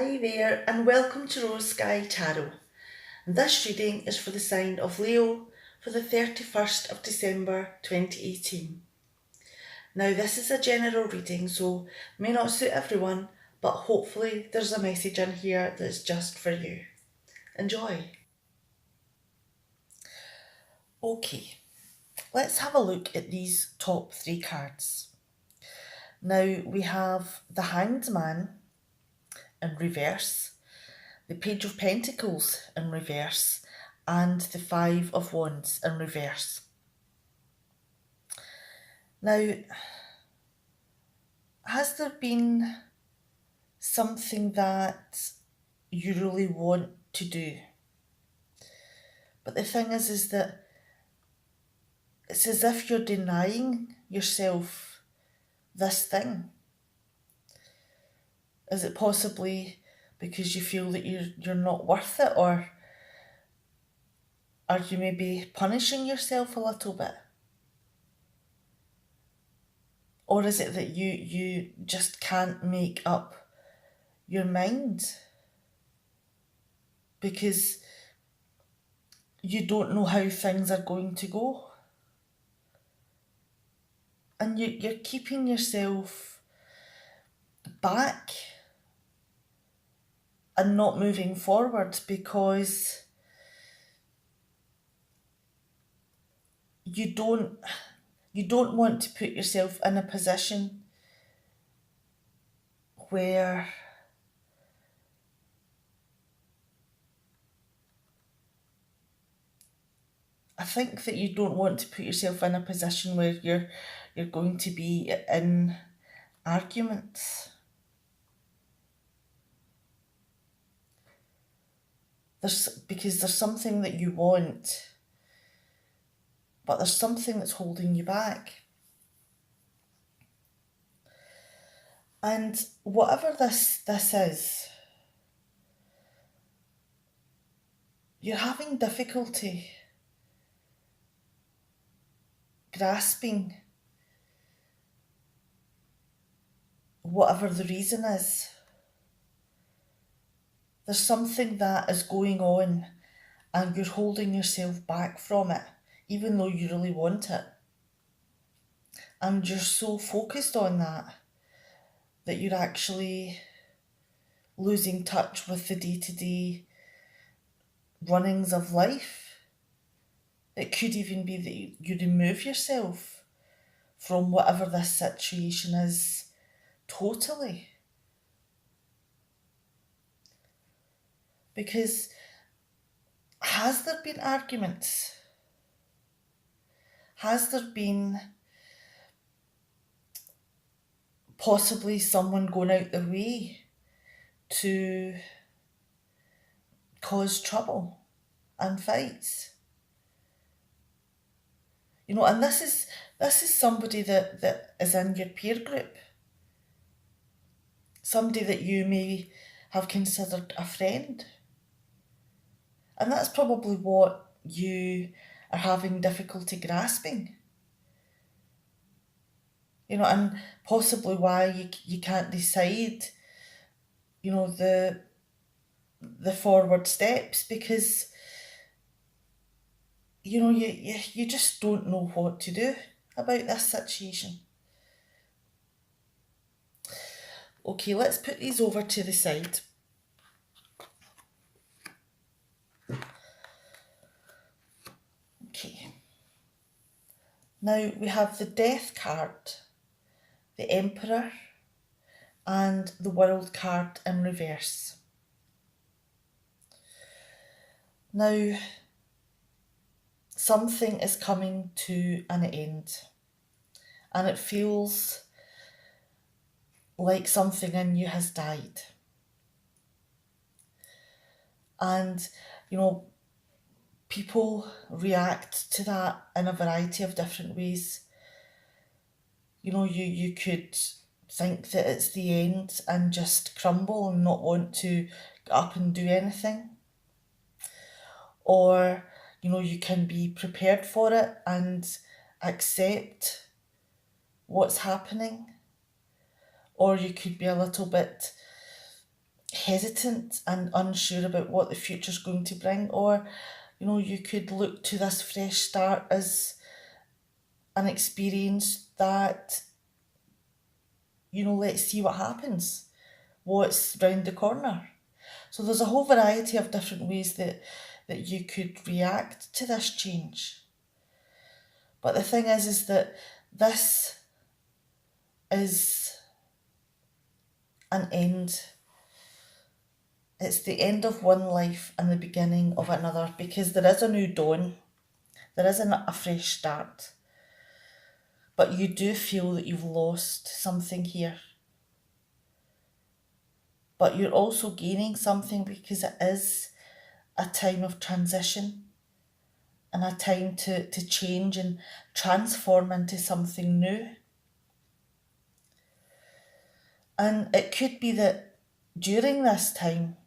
Hi there, and welcome to Rose Sky Tarot. And this reading is for the sign of Leo for the 31st of December 2018. Now, this is a general reading, so may not suit everyone, but hopefully there's a message in here that's just for you. Enjoy. Okay, let's have a look at these top three cards. Now, we have the Hanged Man in reverse, the Page of Pentacles in reverse, and the Five of Wands in reverse. Now, has there been something that you really want to do? But the thing is that it's as if you're denying yourself this thing. Is it possibly because you feel that you're not worth it, or are you maybe punishing yourself a little bit? Or is it that you just can't make up your mind because you don't know how things are going to go? And you're keeping yourself back and not moving forward because you don't want to put yourself in a position where I think that you don't want to put yourself in a position where you're going to be in arguments. Because there's something that you want, but there's something that's holding you back. And whatever this is, you're having difficulty grasping whatever the reason is. There's something that is going on and you're holding yourself back from it, even though you really want it. And you're so focused on that you're actually losing touch with the day-to-day runnings of life. It could even be that you remove yourself from whatever this situation is totally. Because has there been arguments? Has there been possibly someone going out their way to cause trouble and fights? And this is somebody that is in your peer group. Somebody that you may have considered a friend. And that's probably what you are having difficulty grasping. And possibly why you can't decide, the forward steps, because you just don't know what to do about this situation. Okay, let's put these over to the side. Okay. Now we have the Death card, the Emperor, and the World card in reverse. Now, something is coming to an end, and it feels like something in you has died. And, people react to that in a variety of different ways. You could think that it's the end and just crumble and not want to get up and do anything. Or, you can be prepared for it and accept what's happening. Or you could be a little bit hesitant and unsure about what the future's going to bring, or you could look to this fresh start as an experience that, let's see what happens, what's round the corner. So there's a whole variety of different ways that you could react to this change. But the thing is that this is an end. It's the end of one life and the beginning of another, because there is a new dawn. There is a fresh start. But you do feel that you've lost something here. But you're also gaining something, because it is a time of transition and a time to change and transform into something new. And it could be that during this time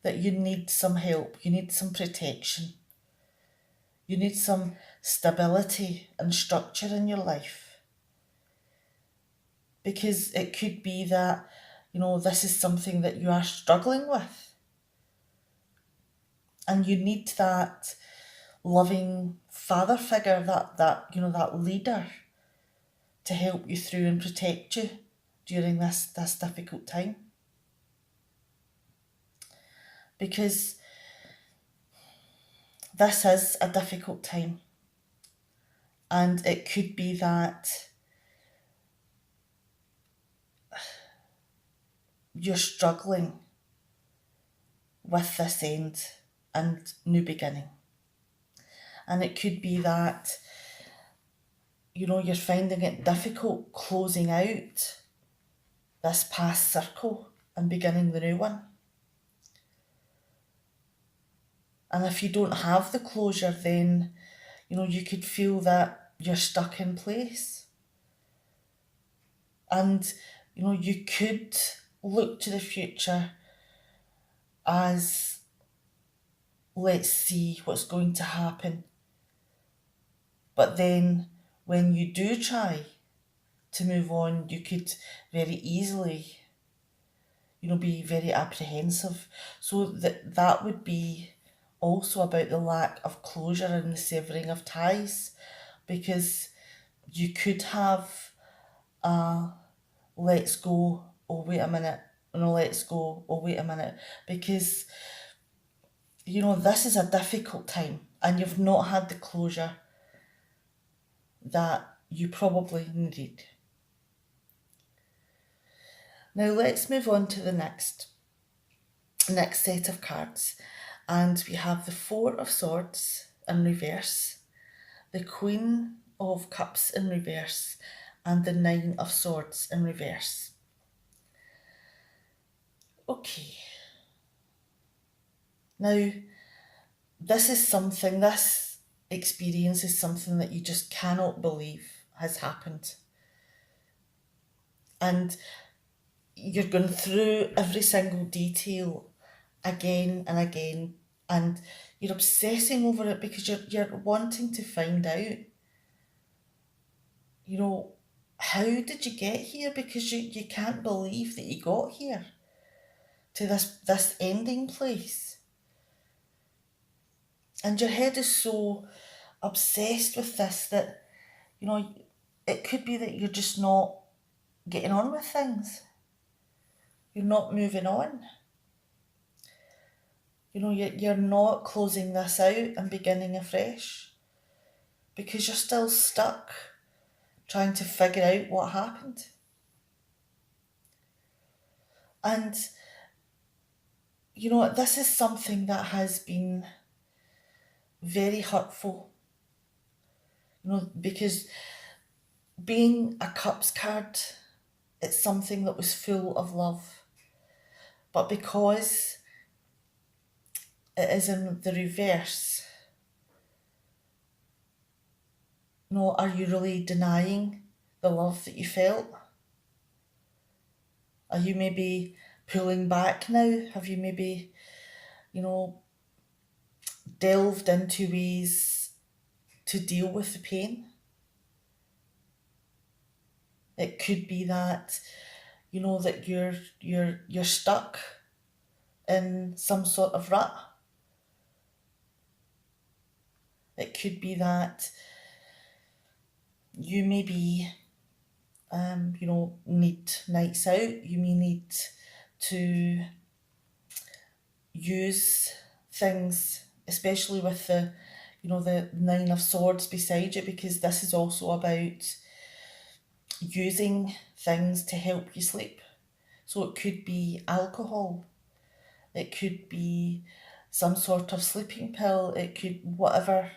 that you need some help, you need some protection, you need some stability and structure in your life. Because it could be that, this is something that you are struggling with. And you need that loving father figure, that leader, to help you through and protect you during this difficult time. Because this is a difficult time, and it could be that you're struggling with this end and new beginning. And it could be that, you're finding it difficult closing out this past circle and beginning the new one. And if you don't have the closure, then, you could feel that you're stuck in place. And, you could look to the future as, let's see what's going to happen. But then when you do try to move on, you could very easily, be very apprehensive. So that would be also about the lack of closure and the severing of ties, because you could have a let's go, oh wait a minute, no, let's go, oh wait a minute, because this is a difficult time and you've not had the closure that you probably needed. Now let's move on to the next set of cards, and we have the Four of Swords in reverse, the Queen of Cups in reverse, and the Nine of Swords in reverse. Okay. Now, this experience is something that you just cannot believe has happened. And you're going through every single detail again and again, and you're obsessing over it because you're wanting to find out, how did you get here? Because you can't believe that you got here to this ending place. And your head is so obsessed with this that, it could be that you're just not getting on with things. You're not moving on. You're not closing this out and beginning afresh, because you're still stuck trying to figure out what happened. And, this is something that has been very hurtful, because being a Cups card, it's something that was full of love. But because it is in the reverse, are you really denying the love that you felt? Are you maybe pulling back now? Have you maybe, delved into ways to deal with the pain? It could be that, you know, that you're stuck in some sort of rut. It could be that you maybe need nights out. You may need to use things, especially with the Nine of Swords beside you, because this is also about using things to help you sleep. So it could be alcohol, it could be some sort of sleeping pill, it could whatever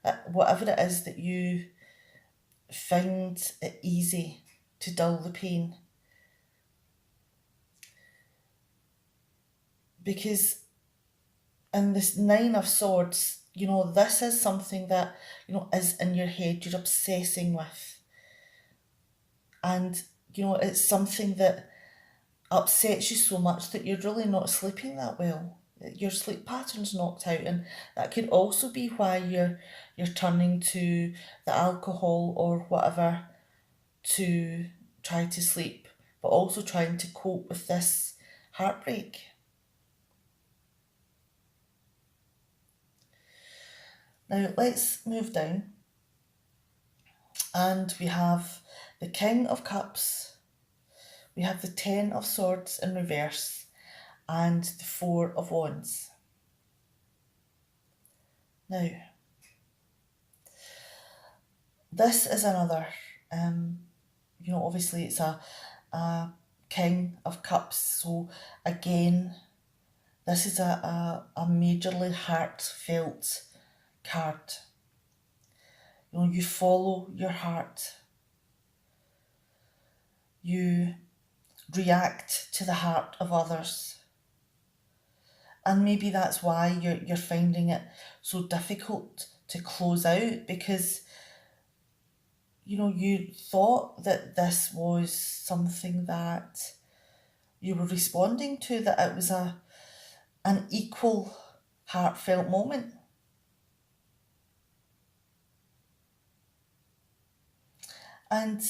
it is that you find it easy to dull the pain. Because in this Nine of Swords, this is something that, is in your head, you're obsessing with. And, it's something that upsets you so much that you're really not sleeping that well. Your sleep pattern's knocked out, and that could also be why you're turning to the alcohol or whatever to try to sleep, but also trying to cope with this heartbreak. Now let's move down, and we have the King of Cups, we have the Ten of Swords in reverse, and the Four of Wands. Now, this is another, obviously it's a King of Cups, so again, this is a majorly heartfelt card. You follow your heart. You react to the heart of others. And maybe that's why you're finding it so difficult to close out, because you thought that this was something that you were responding to, that it was an equal heartfelt moment. And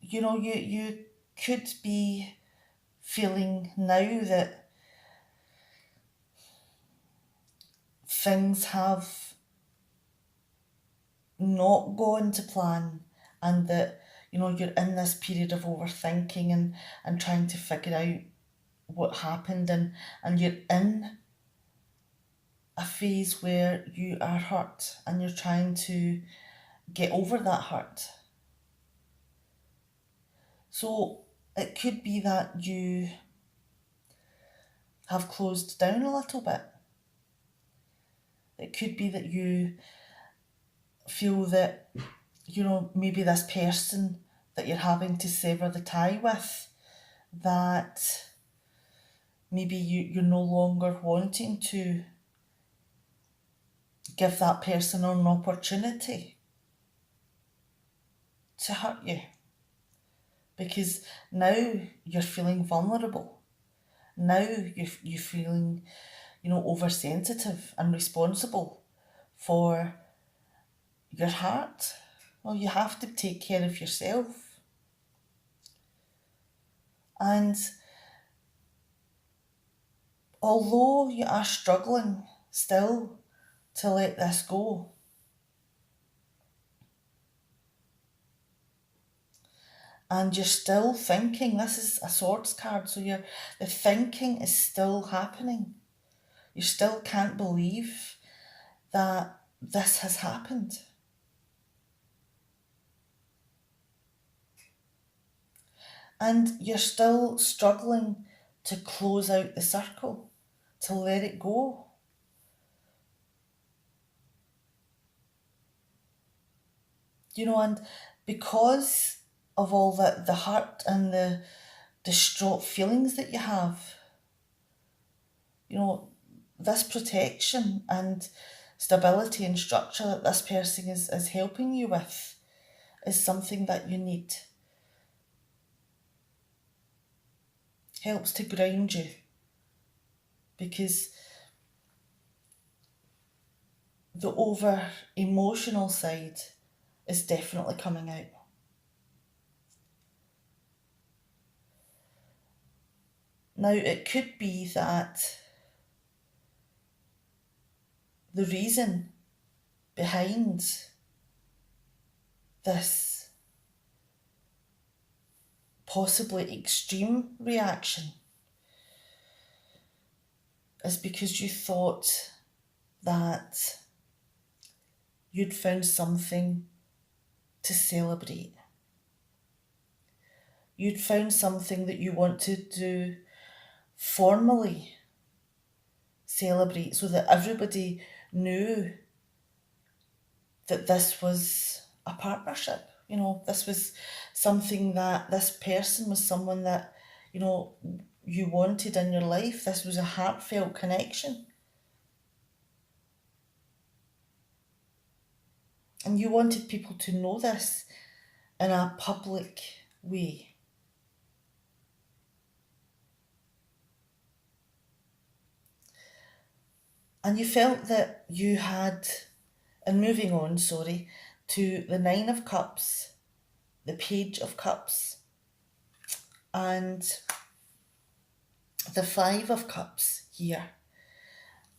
you could be feeling now that things have not gone to plan, and that you're in this period of overthinking and trying to figure out what happened, and you're in a phase where you are hurt and you're trying to get over that hurt. So it could be that you have closed down a little bit. It could be that you feel that, maybe this person that you're having to sever the tie with, that maybe you're no longer wanting to give that person an opportunity to hurt you. Because now you're feeling vulnerable. Now you're feeling, oversensitive and responsible for your heart. Well, you have to take care of yourself. And although you are struggling still to let this go, and you're still thinking, this is a swords card, so the thinking is still happening. You still can't believe that this has happened. And you're still struggling to close out the circle, to let it go. And because of all the hurt and the distraught feelings that you have, this protection and stability and structure that this person is helping you with is something that you need. Helps to ground you, because the over emotional side is definitely coming out. Now, it could be that the reason behind this possibly extreme reaction is because you thought that you'd found something to celebrate. You'd found something that you wanted to formally celebrate so that everybody knew that this was a partnership. This was something that this person was someone that, you wanted in your life. This was a heartfelt connection. And you wanted people to know this in a public way. And you felt that you had, and moving on, to the Nine of Cups, the Page of Cups, and the Five of Cups here,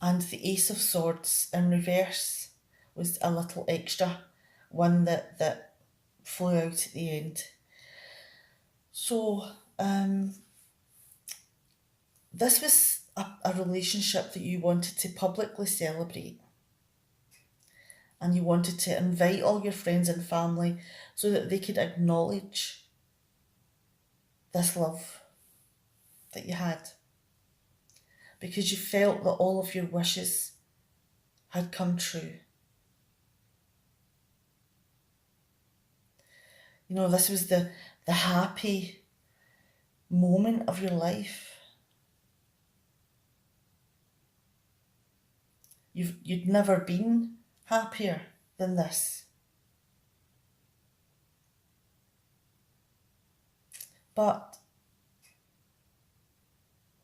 and the Ace of Swords in reverse was a little extra one that flew out at the end. So, this was a relationship that you wanted to publicly celebrate. And you wanted to invite all your friends and family so that they could acknowledge this love that you had. Because you felt that all of your wishes had come true. This was the happy moment of your life. You'd never been happier than this. But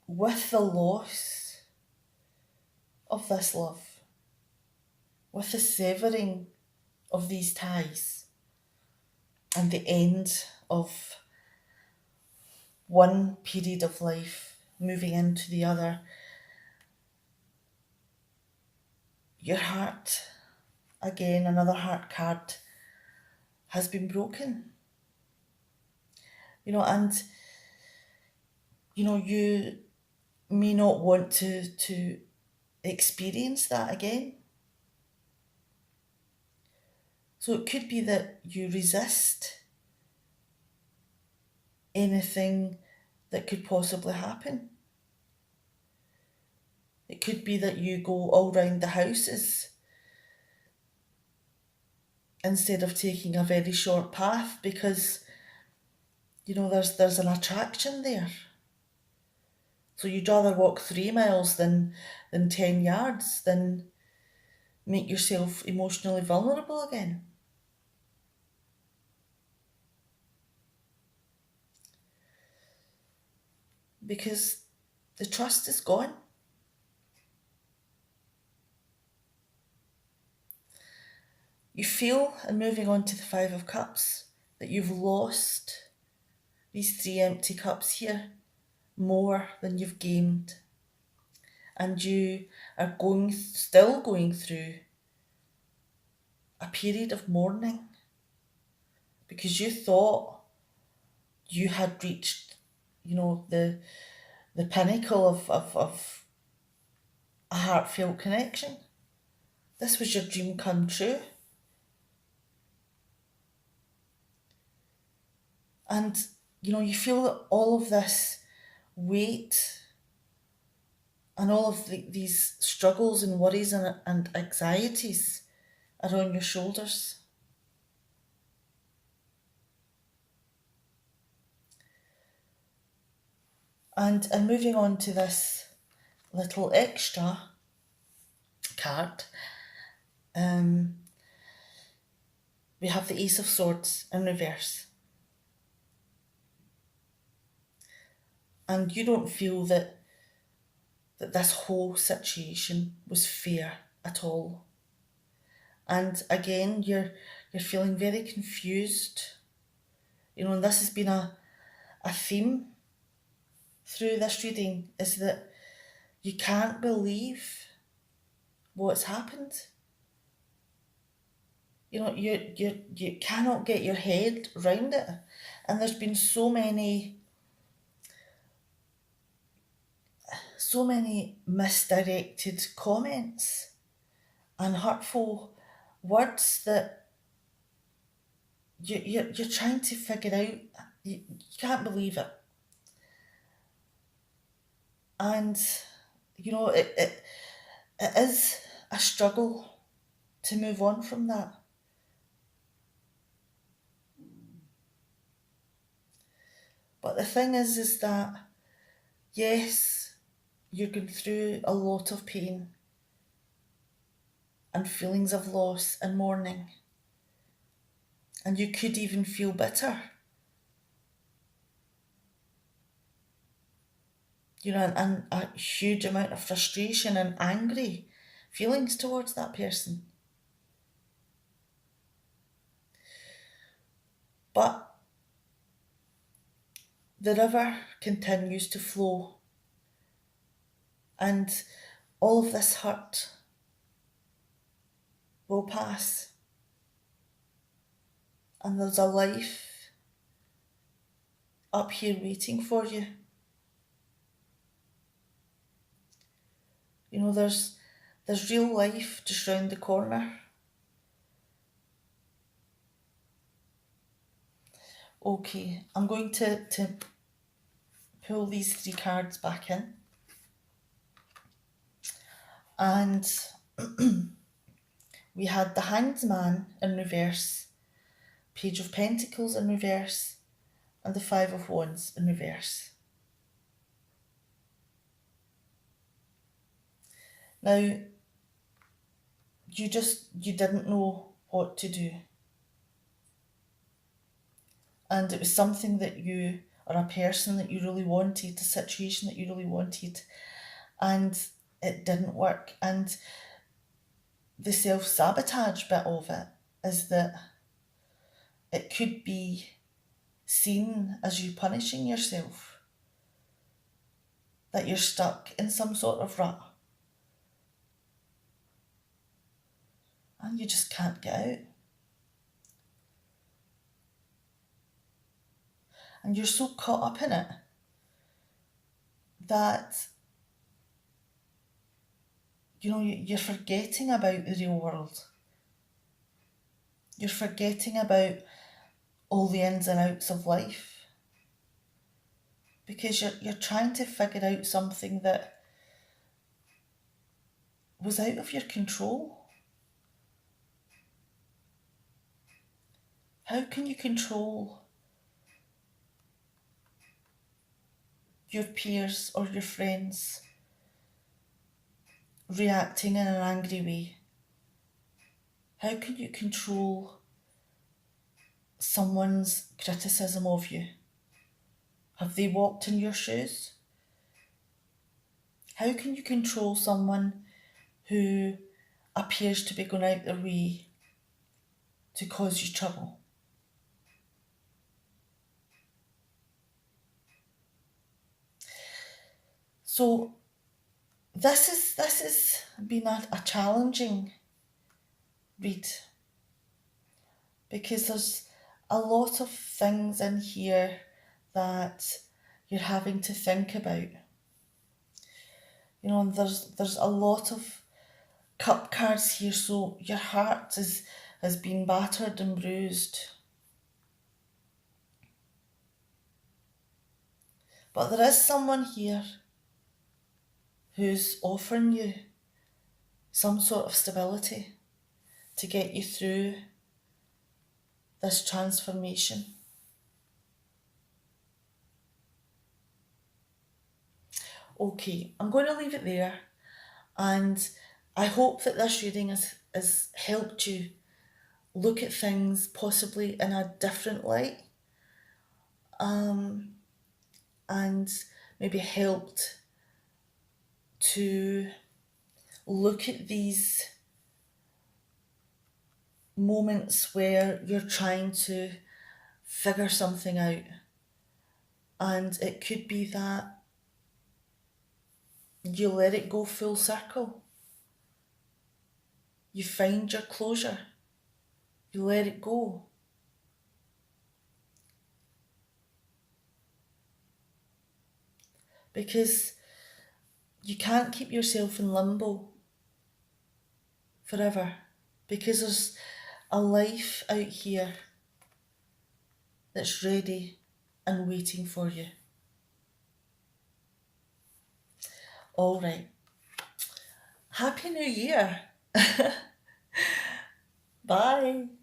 with the loss of this love, with the severing of these ties, and the end of one period of life moving into the other, your heart, again, another heart card, has been broken. And you may not want to experience that again. So it could be that you resist anything that could possibly happen. It could be that you go all round the houses instead of taking a very short path because, there's an attraction there. So you'd rather walk 3 miles than 10 yards, than make yourself emotionally vulnerable again. Because the trust is gone. You feel, and moving on to the Five of Cups, that you've lost these 3 empty cups here more than you've gained. And you are still going through a period of mourning because you thought you had reached, the pinnacle of a heartfelt connection. This was your dream come true. And, you feel that all of this weight and all of these struggles and worries and anxieties are on your shoulders. And moving on to this little extra card, we have the Ace of Swords in reverse. And you don't feel that this whole situation was fair at all. And again, you're feeling very confused. And this has been a theme through this reading is that you can't believe what's happened. You know, you cannot get your head round it. And there's been so many misdirected comments and hurtful words that you're trying to figure out. You can't believe it. And, you know, it is a struggle to move on from that. But the thing is that, yes, you're going through a lot of pain and feelings of loss and mourning. And you could even feel bitter. You know, and a huge amount of frustration and angry feelings towards that person. But the river continues to flow, and all of this hurt will pass. And there's a life up here waiting for you. You know, there's real life just round the corner. Okay, I'm going to pull these 3 cards back in. And we had the Hanged Man in reverse, Page of Pentacles in reverse, and the 5 of Wands in reverse. Now, you didn't know what to do. And it was something that you, or a person that you really wanted, a situation that you really wanted, and it didn't work. And the self-sabotage bit of it is that it could be seen as you punishing yourself, that you're stuck in some sort of rut and you just can't get out. And you're so caught up in it that, you know, you're forgetting about the real world. You're forgetting about all the ins and outs of life because you're trying to figure out something that was out of your control. How can you control your peers or your friends reacting in an angry way? How can you control someone's criticism of you? Have they walked in your shoes? How can you control someone who appears to be going out their way to cause you trouble? So this has been a challenging read because there's a lot of things in here that you're having to think about. You know, and there's a lot of cup cards here, so your heart has been battered and bruised. But there is someone here who's offering you some sort of stability to get you through this transformation. Okay, I'm going to leave it there, and I hope that this reading has helped you look at things possibly in a different light, and maybe helped to look at these moments where you're trying to figure something out. And it could be that You let it go full circle. You find your closure. You let it go. Because you can't keep yourself in limbo forever. Because there's a life out here that's ready and waiting for you. All right. Happy New Year. Bye.